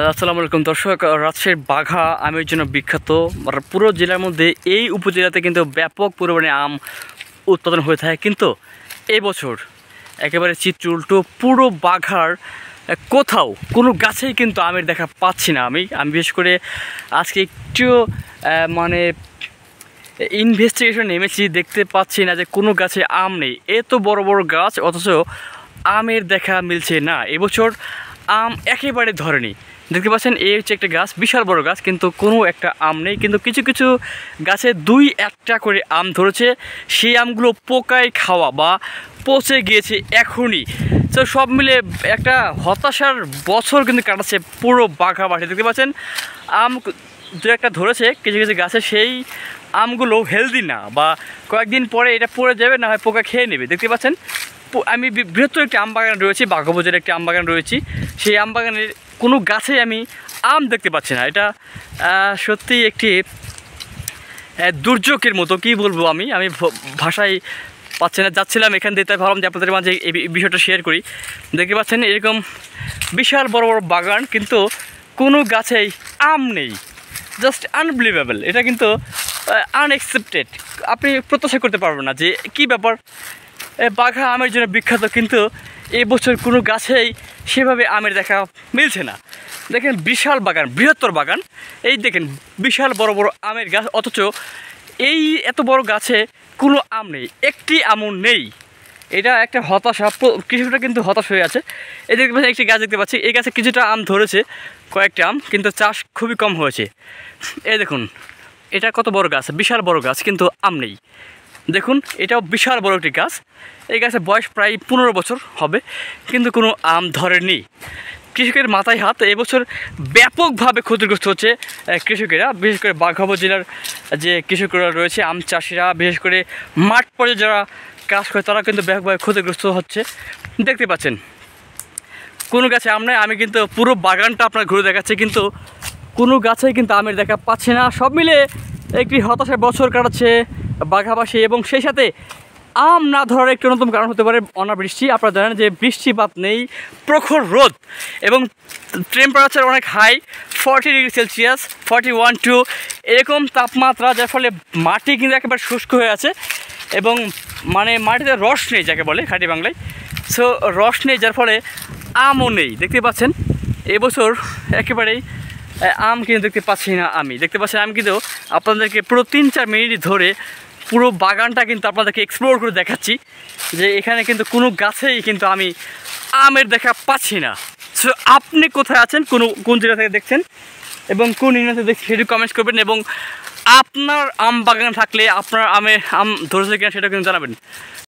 আসসালামু আলাইকুম দর্শক, রাজশাহীর বাঘা আমের জন্য বিখ্যাত। পুরো জেলার মধ্যে এই উপজেলাতে কিন্তু ব্যাপক পরিমাণে আম উৎপাদন হয়ে থাকে, কিন্তু এবছর একেবারে চিত্র উল্টো। পুরো বাঘার কোথাও কোনো গাছেই কিন্তু আমের দেখা পাচ্ছি না। আমি বিশেষ করে আজকে একটু মানে ইনভেস্টিগেশন নেমেছি, দেখতে পাচ্ছি না যে কোনো গাছে আম নেই। এত বড় বড় গাছ, অথচ আমের দেখা মিলছে না। এবছর আম একেবারে ধরেনি। দেখতে পাচ্ছেন, এই হচ্ছে একটা গাছ, বিশাল বড় গাছ, কিন্তু কোনো একটা আম নেই। কিন্তু কিছু কিছু গাছে দুই একটা করে আম ধরেছে, সেই আমগুলো পোকায় খাওয়া বা পচে গিয়েছে এখনই। তো সব মিলে একটা হতাশার বছর কিন্তু কাটাচ্ছে পুরো বাঘাবাসী। দেখতে পাচ্ছেন, আম দু একটা ধরেছে কিছু কিছু গাছে, সেই আমগুলো হেলদি না, বা কয়েকদিন পরে এটা পড়ে যাবে, না হয় পোকা খেয়ে নেবে। দেখতে পাচ্ছেন, আমি বৃহত্তর একটি আম বাগান রয়েছে, বাঘাবাজারে একটি আম বাগান রয়েছে। সেই আম বাগানের কোনো গাছে আমি আম দেখতে পাচ্ছি না। এটা সত্যিই একটি দুর্যোগের মতো, কি বলবো আমি ভাষায় পাচ্ছি না। যাচ্ছিলাম এখান দিয়ে, তাই ভাবলাম যে আপনাদের মাঝে এই বিষয়টা শেয়ার করি। দেখতে পাচ্ছেন, এরকম বিশাল বড় বড় বাগান, কিন্তু কোনো গাছেই আম নেই। Just unbelievable. এটা কিন্তু আনএক্সপেক্টেড। আপনি প্রত্যাশা করতে পারবেন না যে কী ব্যাপার। বাঘা আমের জন্য বিখ্যাত, কিন্তু এবছর কোনো গাছেই সেভাবে আমের দেখা মিলছে না। দেখেন, বিশাল বাগান, বৃহত্তর বাগান, এই দেখেন বিশাল বড় বড় আমের গাছ, অথচ এই এত বড় গাছে কোনো আম নেই, একটি আমও নেই। এটা একটা হতাশা। কৃষকরা কিন্তু হতাশ হয়ে আছে। এই দেখতে পাচ্ছি, একটি গাছ দেখতে পাচ্ছি, এই গাছে কিছুটা আম ধরেছে, কয়েকটা আম, কিন্তু চাষ খুবই কম হয়েছে। এই দেখুন, এটা কত বড় গাছ, বিশাল বড় গাছ, কিন্তু আম নেই। দেখুন, এটাও বিশাল বড় একটি গাছ। এই গাছের বয়স প্রায় 15 বছর হবে, কিন্তু কোনো আম ধরেনি। কৃষকের মাথায় হাত। এবছর ব্যাপকভাবে ক্ষতিগ্রস্ত হচ্ছে কৃষকেরা, বিশেষ করে বাঘাবাজার জেলার যে কৃষকরা রয়েছে, আম চাষিরা, বিশেষ করে মাঠ পর্যায়ে যারা কাজ করে, তারা কিন্তু ব্যাপকভাবে ক্ষতিগ্রস্ত হচ্ছে। দেখতে পাচ্ছেন, কোনো গাছে আম নেই। আমি কিন্তু পুরো বাগানটা আপনার ঘুরে দেখাচ্ছি, কিন্তু কোনো গাছেই কিন্তু আমের দেখা পাচ্ছে না। সব মিলে একটি হতাশার বছর কাটাচ্ছে বাঘাবাসী, এবং সেই সাথে আম না ধরার একটি অন্যতম কারণ হতে পারে অনাবৃষ্টি। আপনারা জানেন যে বৃষ্টিপাত নেই, প্রখর রোদ, এবং টেম্পারেচার অনেক হাই, 40 ডিগ্রি সেলসিয়াস, 41-2 এরকম তাপমাত্রা, যার ফলে মাটি কিন্তু একেবারে শুষ্ক হয়ে আছে, এবং মানে মাটিতে রস নেই, যাকে বলে খাঁটি বাংলায়। সো রস নেই, যার ফলে আমও নেই। দেখতে পাচ্ছেন, এবছর একেবারেই আম কিন্তু দেখতে পাচ্ছি না। আমি দেখতে পাচ্ছি, আমি কিন্তু আপনাদেরকে পুরো 3-4 মিনিট ধরে পুরো বাগানটা কিন্তু আপনাদেরকে এক্সপ্লোর করে দেখাচ্ছি, যে এখানে কিন্তু কোনো গাছেই কিন্তু আমি আমের দেখা পাচ্ছি না। সো আপনি কোথায় আছেন, কোন জায়গা থেকে দেখছেন, এবং কোন ইউনিয়ন থেকে দেখছেন, সেটি কমেন্টস করবেন, এবং আপনার আম বাগান থাকলে আপনার আম ধরেছে কিনা সেটা কিন্তু জানাবেন।